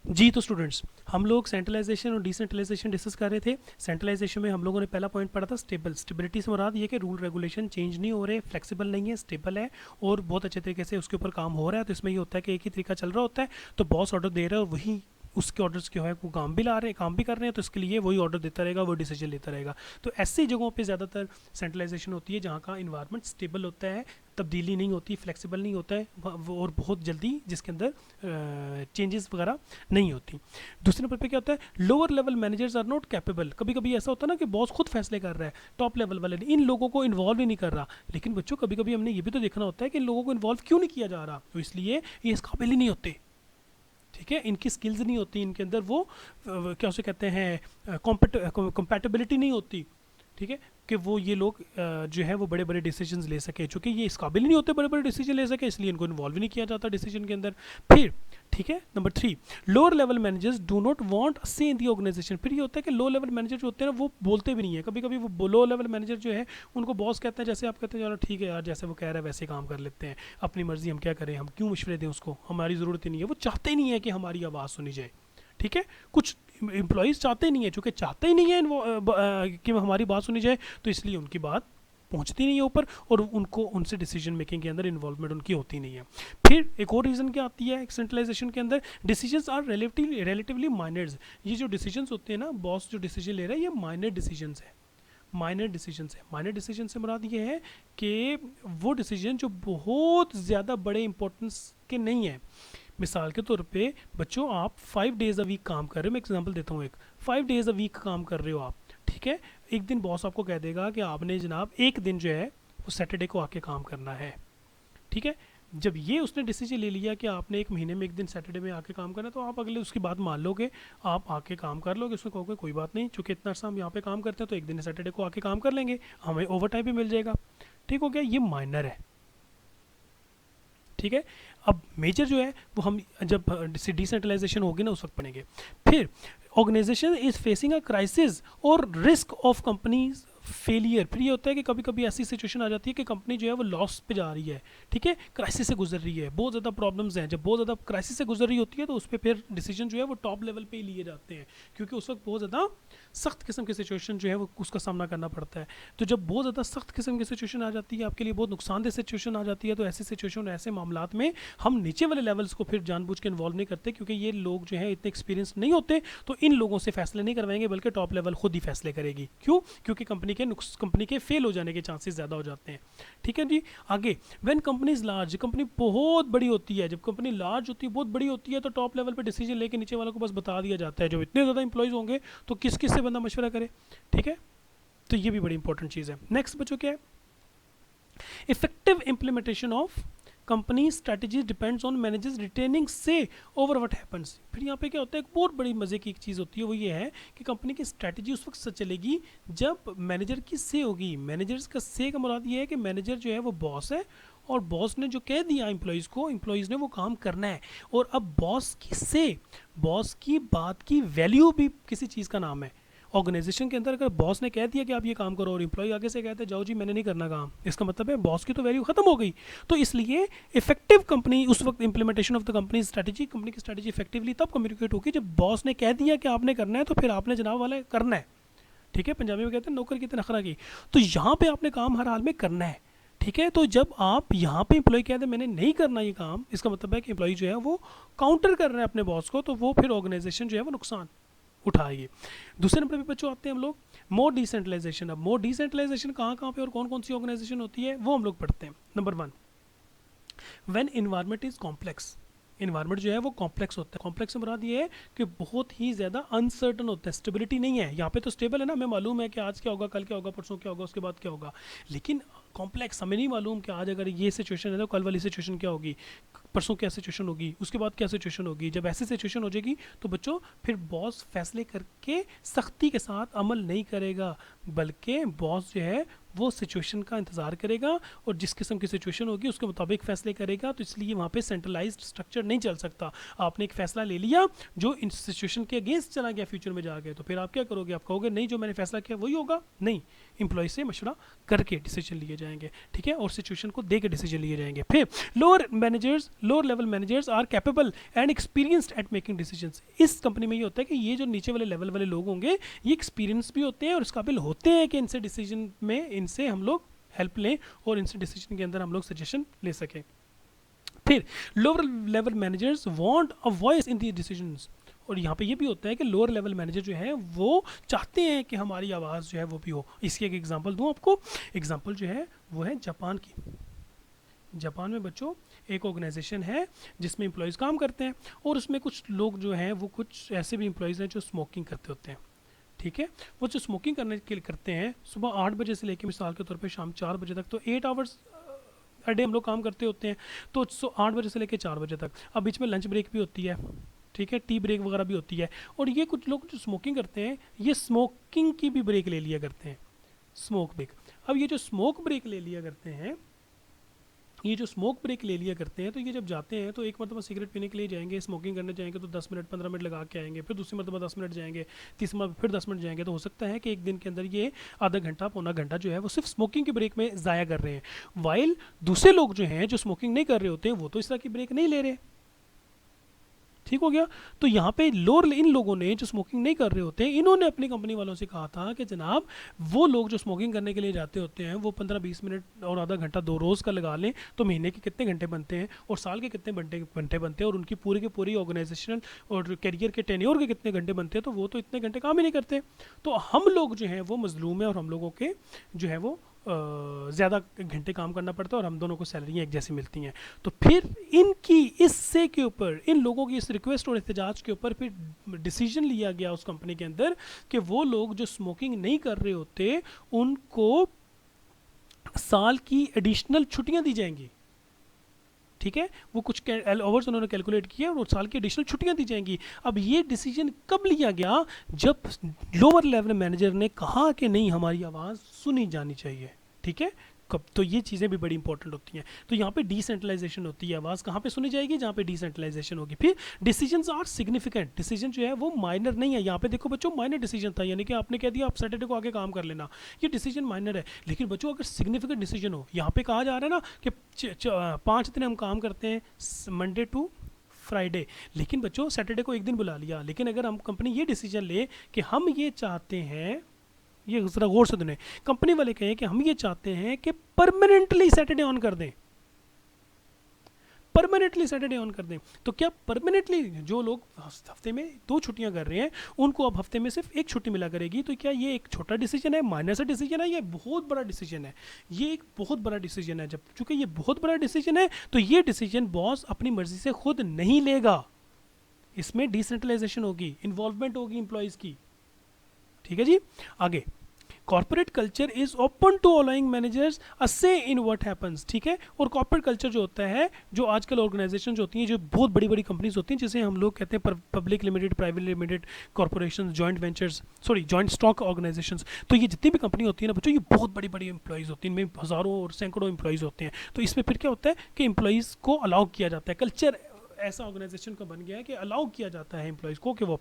जी तो स्टूडेंट्स, हम लोग सेंट्रलाइजेशन और डिसेंट्रलाइजेशन डिस्कस कर रहे थे। सेंट्रलाइजेशन में हम लोगों ने पहला पॉइंट पढ़ा था स्टेबिलिटी से मुराद ये कि रूल रेगुलेशन चेंज नहीं हो रहे, फ्लेक्सिबल नहीं है, स्टेबल है और बहुत अच्छे तरीके से उसके ऊपर काम हो रहा है। तो इसमें ये होता है कि एक ही तरीका चल रहा होता है, तो बॉस ऑर्डर दे रहा है और वही उसके ऑर्डर्स जो है वो काम भी कर रहे हैं, तो इसके लिए वही ऑर्डर देता रहेगा, वो डिसीजन लेता रहेगा। तो ऐसी जगहों पे ज़्यादातर सेंट्रलाइजेशन होती है जहाँ का इन्वायरमेंट स्टेबल होता है, तब्दीली नहीं होती, फ्लेक्सिबल नहीं होता है और बहुत जल्दी जिसके अंदर चेंजेस वगैरह नहीं होती। दूसरे नंबर पे क्या होता है, lower level managers are not capable. कभी कभी ऐसा होता है ना कि बॉस खुद फैसले कर रहा है, टॉप लेवल वाले इन लोगों को इन्वॉल्व ही नहीं कर रहा। लेकिन बच्चों कभी कभी हमने ये भी तो देखना होता है कि इन लोगों को इन्वॉल्व क्यों नहीं किया जा रहा, तो इसलिए ये इस काबिल ही नहीं होते। ठीक है, इनकी स्किल्स नहीं होती, इनके अंदर वो क्या उसे कहते हैं कंपैटिबिलिटी नहीं होती। ठीक है, कि वो ये लोग जो है वो बड़े बड़े डिसीजंस ले सके, चूँकि ये इस काबिल नहीं होते बड़े बड़े डिसीजन ले सके, इसलिए इनको इन्वॉल्व नहीं किया जाता डिसीजन के अंदर। फिर ठीक है, number 3, lower level managers do not want say in the organisation. फिर ये होता है कि लो लेवल मैनेजर जो होते हैं ना वो बोलते भी नहीं है। कभी कभी वो लो लेवल मैनेजर जो है उनको बॉस कहता है, जैसे आप कहते हैं चलो ठीक है यार, जैसे वो कह रहा है वैसे काम कर लेते हैं, अपनी मर्जी, हम क्या करें, हम क्यों मशवरे दें उसको, हमारी ज़रूरत ही नहीं है। वो चाहते ही नहीं है कि हमारी आवाज़ सुनी जाए। ठीक है, कुछ एम्प्लॉयज़ चाहते ही नहीं है, चूँकि चाहते ही नहीं है कि हमारी बात सुनी जाए, तो इसलिए उनकी बात पहुंचती नहीं है ऊपर और उनको उनसे डिसीजन मेकिंग के अंदर इन्वॉल्वमेंट उनकी होती नहीं है। फिर एक और रीज़न क्या आती है सेंट्रलाइजेशन के अंदर, डिसीजंस आर रिलेटिवली माइनर्स। ये जो डिसीजंस होते हैं ना, बॉस जो डिसीजन ले रहा है ये माइनर डिसीजंस है। माइनर डिसीजंस है, माइनर डिसीजन से मुराद ये है कि वो डिसीजन जो बहुत ज़्यादा बड़े इंपॉर्टेंस के नहीं है। मिसाल के तौर पे बच्चों, आप 5 डेज़ अ वीक काम कर रहे हो, मैं एग्जांपल देता हूँ, एक 5 डेज़ अ वीक काम कर रहे हो आप। ठीक है, एक दिन बॉस आपको कह देगा कि आपने जनाब एक दिन जो है वो सैटरडे को आके काम करना है। ठीक है, जब ये उसने डिसीजन ले लिया कि आपने एक महीने में एक दिन सैटरडे में आके काम करना है, तो आप अगले उसकी बात मान लोगे, आप आके काम कर लोगे, उसको कहोगे कोई बात नहीं, चूँकि इतना अर्सा हम यहाँ पे काम करते हैं तो एक दिन सैटरडे को आके काम कर लेंगे, हमें ओवर टाइम भी मिल जाएगा। ठीक हो गया, ये माइनर है। ठीक है, अब मेजर जो है वो हम जब डिसेंट्रलाइजेशन होगी ना उस वक्त पढ़ेंगे। फिर organisation is facing a crisis और रिस्क ऑफ कंपनीज फेलियर। फिर ये होता है कि कभी कभी ऐसी सिचुएशन आ जाती है कि कंपनी जो है वो लॉस पे जा रही है। ठीक है, क्राइसिस से गुजर रही है, बहुत ज़्यादा प्रॉब्लम्स हैं। जब बहुत ज़्यादा क्राइसिस से गुजर रही होती है तो उस पर फिर डिसीजन जो है वो टॉप लेवल पे ही लिए जाते हैं, क्योंकि उस वक्त बहुत ज़्यादा सख्त किस्म की सिचुएशन जो है वो उसका सामना करना पड़ता है। तो जब बहुत ज़्यादा सख्त किस्म की सिचुएशन आ जाती है, आपके लिए बहुत नुकसानदेह सिचुएशन आ जाती है, तो ऐसी सिचुएशन, ऐसे मामलात में हम नीचे वाले लेवल्स को फिर जानबूझ के इन्वॉल्व नहीं करते, क्योंकि ये लोग जो हैं इतने एक्सपीरियंस नहीं होते, तो इन लोगों से फैसले नहीं करवाएंगे, बल्कि टॉप लेवल खुद ही फैसले करेगी। क्यों? क्योंकि कंपनी के फेल हो जाने के चांसेस ज़्यादा हो जाते हैं। ठीक है जी, आगे, when company is large, company बहुत बड़ी होती है, जब कंपनी लार्ज होती है, बहुत बड़ी होती है, तो टॉप लेवल पे डिसीजन लेके नीचे वालों को बस बता दिया जाता है। जब इतने ज़्यादा इंप्लॉयज़ होंगे तो किस किस से बंदा मशवरा करे। ठीक है, तो ये भी बड़ी इंपॉर्टेंट चीज़ है। नेक्स्ट बच्चों क्या है, effective implementation of company strategy depends on managers retaining से ओवर व्हाट हैपन्स। फिर यहाँ पे क्या होता है, एक बहुत बड़ी मजे की एक चीज़ होती है, वो ये है कि कंपनी की स्ट्रेटजी उस वक्त चलेगी जब मैनेजर की से होगी। मैनेजर्स का से का मुराद ये है कि मैनेजर जो है वो बॉस है, और बॉस ने जो कह दिया एम्प्लॉयज़ को, एम्प्लॉयज़ ने वो काम करना है। और अब बॉस की से, बॉस की बात की वैल्यू भी किसी चीज़ का नाम है। ऑर्गेनाइजेशन के अंदर अगर बॉस ने कह दिया कि आप ये काम करो और एम्प्लॉय आगे से कहते हैं जाओ जी मैंने नहीं करना काम, इसका मतलब है बॉस की तो वैल्यू खत्म हो गई। तो इसलिए इफेक्टिव कंपनी उस वक्त implementation of the company strategy, company की स्ट्रेटजी इफेक्टिवली तब कम्युनिकेट होगी जब बॉस ने कह दिया कि आपने करना है, तो फिर आपने जनाब वाला करना है। ठीक है, पंजाबी में कहते हैं नौकर की नखरा की, तो यहाँ पे आपने काम हर हाल में करना है। ठीक है, तो जब आप यहाँ पे एम्प्लॉय कहते हैं मैंने नहीं करना ये काम, इसका मतलब है कि एम्प्लॉय जो है वो काउंटर कर रहे हैं अपने बॉस को, तो वो फिर ऑर्गेनाइजेशन जो है वो नुकसान उठाएगी। दूसरे नंबर पे बच्चों आते हैं हम लोग मोर डिसेंट्रलाइजेशन। अब मोर डिसेंट्रलाइजेशन कहाँ कहाँ पे और कौन कौन सी ऑर्गेनाइजेशन होती है वो हम लोग पढ़ते हैं। Number 1, when environment is complex. Environment जो है वो कॉम्प्लेक्स होता है। कॉम्प्लेक्स से मुराद ये है कि बहुत ही ज़्यादा अनसर्टन होता है, स्टेबिलिटी नहीं है। यहाँ पे तो स्टेबल है ना, हमें मालूम है कि आज क्या होगा, कल क्या होगा, परसों क्या होगा, उसके बाद क्या होगा। लेकिन कॉम्प्लेक्स हमें नहीं मालूम कि आज अगर ये सिचुएशन है तो कल वाली सिचुएशन क्या होगी, परसों क्या सिचुएशन होगी, उसके बाद क्या सिचुएशन होगी। जब ऐसी सिचुएशन हो जाएगी तो बच्चों फिर बॉस फैसले करके सख्ती के साथ अमल नहीं करेगा, बल्कि बॉस जो है वो सिचुएशन का इंतज़ार करेगा और जिस किस्म की सिचुएशन होगी उसके मुताबिक फैसले करेगा। तो इसलिए वहाँ पे सेंट्रलाइज्ड स्ट्रक्चर नहीं चल सकता। आपने एक फैसला ले लिया जो इन सिचुएशन के अगेंस्ट चला गया फ्यूचर में जाके, तो फिर आप क्या करोगे? आप कहोगे नहीं, जो मैंने फैसला किया वही होगा। नहीं, एम्प्लॉय से मशवरा करके डिसीजन लिए जाएंगे, ठीक है, और सिचुएशन को दे के डिसीजन लिए जाएंगे। फिर lower level managers are capable and experienced at making decisions. इस कंपनी में ये होता है कि ये जो नीचे वाले लेवल वाले लोग होंगे ये एक्सपीरियंस भी होते हैं और इस काबिल होते हैं कि इनसे डिसीजन में इनसे हम लोग हेल्प लें और इनसे डिसीजन के अंदर हम लोग सजेशन ले सकें। फिर lower level managers want a voice in the decisions, और यहाँ पे ये भी होता है कि लोअर लेवल मैनेजर जो है वो चाहते हैं कि हमारी आवाज़ जो है वो भी हो। इसकी एक एग्जांपल दूँ आपको। एग्जांपल जो है वो है जापान की। जापान में बच्चों एक ऑर्गेनाइजेशन है जिसमें एम्प्लॉयज़ काम करते हैं और उसमें कुछ लोग जो हैं वो कुछ ऐसे भी एम्प्लॉयज़ हैं जो स्मोकिंग करते होते हैं, ठीक है। वो जो स्मोकिंग करने के लिए करते हैं सुबह 8 बजे से लेकर मिसाल के तौर पे शाम 4 बजे तक, तो 8 आवर्स हर डे हम लोग काम करते होते हैं। तो 8 बजे से लेकर 4 बजे तक, अब बीच में लंच ब्रेक भी होती है, ठीक है, टी ब्रेक वगैरह भी होती है। और ये कुछ लोग जो स्मोकिंग करते हैं ये स्मोकिंग की भी ब्रेक ले लिया करते हैं, स्मोक ब्रेक। अब ये जो स्मोक ब्रेक ले लिया करते हैं, ये जो स्मोक ब्रेक ले लिया करते हैं, तो ये जब जाते हैं तो एक मरतबा सिगरेट पीने के लिए जाएंगे, स्मोकिंग करने जाएंगे तो 10 मिनट 15 मिनट लगा के आएंगे, फिर दूसरी मरतबा 10 मिनट जाएंगे, तीसरी मरतबा फिर 10 मिनट जाएंगे। तो हो सकता है कि एक दिन के अंदर ये आधा घंटा पौना घंटा जो है वो सिर्फ स्मोकिंग की ब्रेक में ज़ाया कर रहे हैं। वाइल दूसरे लोग जो हैं जो स्मोकिंग नहीं कर रहे होते हैं वो तो इस तरह की ब्रेक नहीं ले रहे, ठीक हो गया। तो यहाँ पे इन लोगों ने जो स्मोकिंग नहीं कर रहे होते हैं, इन्होंने अपनी कंपनी वालों से कहा था कि जनाब वो लोग जो स्मोकिंग करने के लिए जाते होते हैं वो 15-20 मिनट और आधा घंटा 2 रोज़ का लगा लें तो महीने के कितने घंटे बनते हैं और साल के कितने घंटे बनते हैं और उनकी पूरी की पूरी ऑर्गेनाइजेशनल और करियर के टेन्योर के कितने घंटे बनते हैं, तो वो तो इतने घंटे काम ही नहीं करते। तो हम लोग जो हैं वो मजलूम है और हम लोगों के जो है वो ज़्यादा घंटे काम करना पड़ता है और हम दोनों को सैलरियाँ एक जैसी मिलती हैं। तो फिर इनकी इससे के ऊपर, इन लोगों की इस रिक्वेस्ट और एहतजाज के ऊपर फिर डिसीजन लिया गया उस कंपनी के अंदर कि वो लोग जो स्मोकिंग नहीं कर रहे होते उनको साल की एडिशनल छुट्टियां दी जाएंगी, ठीक है। वो कुछ ओवर्स उन्होंने कैलकुलेट किया और साल की एडिशनल छुट्टियां दी जाएंगी। अब ये डिसीजन कब लिया गया? जब लोअर लेवल मैनेजर ने कहा कि नहीं हमारी आवाज़ सुनी जानी चाहिए, ठीक है। कब? तो ये चीज़ें भी बड़ी इंपॉर्टेंट होती हैं। तो यहाँ पे डिसेंट्रलाइजेशन होती है, आवाज़ कहाँ पे सुनी जाएगी? जहाँ पे डिसेंट्रलाइजेशन होगी। फिर डिसीजंस आर सिग्निफिकेंट, डिसीजन जो है वो माइनर नहीं है। यहाँ पे देखो बच्चों माइनर डिसीजन था, यानी कि आपने कह दिया आप सैटरडे को आके काम कर लेना, ये डिसीजन माइनर है। लेकिन बच्चों अगर सिग्निफिकेंट डिसीजन हो, यहाँ पे कहा जा रहा है ना कि 5 दिन हम काम करते हैं मंडे टू फ्राइडे, लेकिन बच्चों सैटरडे को एक दिन बुला लिया। लेकिन अगर हम कंपनी ये डिसीजन ले कि हम ये चाहते हैं, ये ज़रा गौर से सुने, कंपनी वाले कहें कि हम ये चाहते हैं कि परमानेंटली सैटरडे ऑन कर दें, परमानेंटली सैटरडे ऑन कर दें, तो क्या परमानेंटली जो लोग हफ्ते में 2 छुट्टियां कर रहे हैं उनको अब हफ्ते में सिर्फ 1 छुट्टी मिला करेगी? तो क्या ये एक छोटा डिसीजन है, माइनर सा डिसीजन है? ये बहुत बड़ा डिसीजन है, ये एक बहुत बड़ा डिसीजन है। जब चूंकि ये बहुत बड़ा डिसीजन है तो ये डिसीजन बॉस अपनी मर्जी से खुद नहीं लेगा, इसमें डिसेंट्रलाइजेशन होगी, इन्वॉल्वमेंट होगी एम्प्लॉयज़ की, ठीक है जी। आगे, corporate culture is open to allowing managers a say in what happens, ठीक है। और कॉर्पोरेट कल्चर जो होता है, जो आजकल ऑर्गेनाइजेशन जो होती हैं, जो बहुत बड़ी बड़ी कंपनीज होती हैं जिसे हम लोग कहते हैं public limited, private limited corporation, joint ventures, sorry joint stock organisations, तो ये जितनी भी कंपनी होती है ना बच्चों, ये बहुत बड़ी बड़ी एम्प्लॉयज़ होती हैं, इनमें हज़ारों और सैकड़ों एम्प्लॉयज़ होते हैं। तो इसमें फिर क्या होता है कि एम्प्लॉयज़ को अलाउ किया जाता है, कल्चर ऐसा ऑर्गेनाइजेशन का बन गया है कि अलाउ किया जाता है एम्प्लॉयज़ को कि वो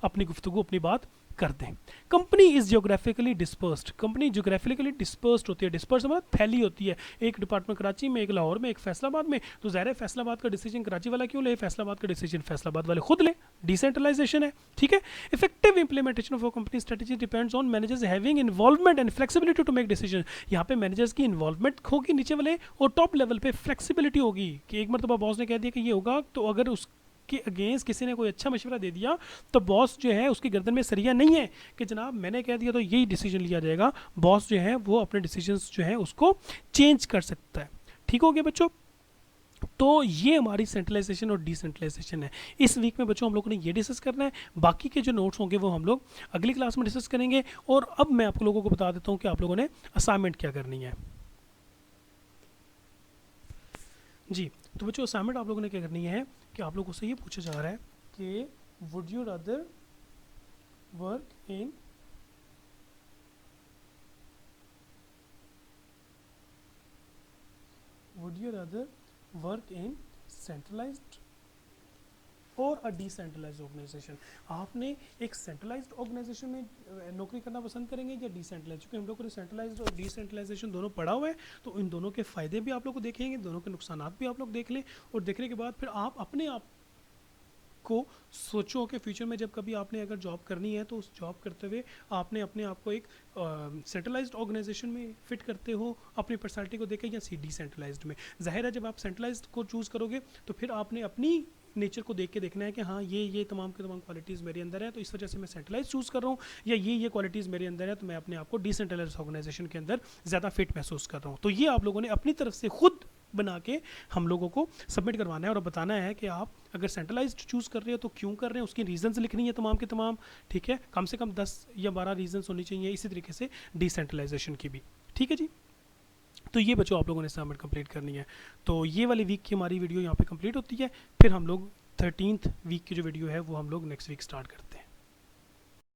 अपनी गुफ्तगू अपनी बात कर दें। Company is geographically dispersed, company geographically dispersed होती है, डिस्पर्स मतलब फैली होती है, एक डिपार्टमेंट कराची में, एक लाहौर में, एक फैसलाबाद में। तो ज़ाहिर है फैसलाबाद का डिसीजन कराची वाला क्यों ले, फैसलाबाद का डिसीजन फैसलाबाद वाले खुद ले, डिसेंट्रलाइजेशन है, ठीक है। Effective implementation of company strategy depends on managers having involvement and flexibility to make decision. यहाँ पे मैनेजर्स की इन्वॉल्वमेंट होगी नीचे वाले, और टॉप लेवल पे फ्लेक्सिबिलिटी होगी कि एक मरतबा बॉस ने कह दिया कि ये होगा, तो अगर उस के अगेंस्ट किसी ने कोई अच्छा मशवरा दे दिया तो बॉस जो है उसकी गर्दन में सरिया नहीं है कि जनाब मैंने कह दिया तो यही डिसीजन लिया जाएगा। बॉस जो है वो अपने डिसीजंस जो है उसको चेंज कर सकता है, ठीक हो गया बच्चों। तो ये हमारी सेंट्रलाइजेशन और डिसेंट्रलाइजेशन है। इस वीक में बच्चों हम लोगों ने ये डिस्कस करना है, बाकी के जो नोट्स होंगे वो हम लोग अगली क्लास में डिस्कस करेंगे। और अब मैं आप लोगों को बता देता हूँ कि आप लोगों ने असाइनमेंट क्या करनी है जी। तो बच्चों असाइनमेंट आप लोगों ने क्या करनी है कि आप लोगों से ये पूछा जा रहा है कि would you rather work in would you rather work in centralised और अ डिसेंट्रलाइज्ड ऑर्गेनाइजेशन? आपने एक सेंट्रलाइज्ड ऑर्गेनाइजेशन में नौकरी करना पसंद करेंगे या डिसेंट्रलाइज? क्योंकि हम लोग को सेंट्रलाइज्ड और डिसेंट्रलाइजेशन दोनों पढ़ा हुआ है, तो इन दोनों के फ़ायदे भी आप लोग को देखेंगे, दोनों के नुकसान भी आप लोग देख लें, और देखने के बाद फिर आप अपने आप को सोचो कि फ्यूचर में जब कभी आपने अगर जॉब करनी है तो उस जॉब करते हुए आपने अपने आप को एक सेंट्रलाइज्ड ऑर्गेनाइजेशन में फिट करते हो अपनी पर्सनालिटी को देखें, या डिसेंट्रलाइज्ड में। जाहिर है जब आप सेंट्रलाइज्ड को चूज़ करोगे तो फिर आपने अपनी नेचर को देख के देखना है कि हाँ ये तमाम के तमाम क्वालिटीज़ मेरे अंदर है, तो इस वजह से मैं सेंट्रलाइज चूज़ कर रहा हूँ, या ये क्वालिटीज़ मेरे अंदर है तो मैं अपने आप को डिसेंट्रलाइज ऑर्गेनाइजेशन के अंदर ज़्यादा फिट महसूस कर रहा हूँ। तो ये आप लोगों ने अपनी तरफ से खुद बना के हम लोगों को सबमिट करवाना है और बताना है कि आप अगर सेंट्रलाइज्ड चूज़ कर रहे हो तो क्यों कर रहे हैं, उसकी रीजंस लिखनी है तमाम के तमाम, ठीक है, कम से कम 10 या 12 रीजंस होनी चाहिए, इसी तरीके से डिसेंट्रलाइजेशन की भी, ठीक है जी। तो ये बच्चों आप लोगों ने सबमिट कंप्लीट करनी है। तो ये वाली वीक की हमारी वीडियो यहाँ पे कंप्लीट होती है, फिर हम लोग 13th वीक की जो वीडियो है वो हम लोग नेक्स्ट वीक स्टार्ट करते हैं।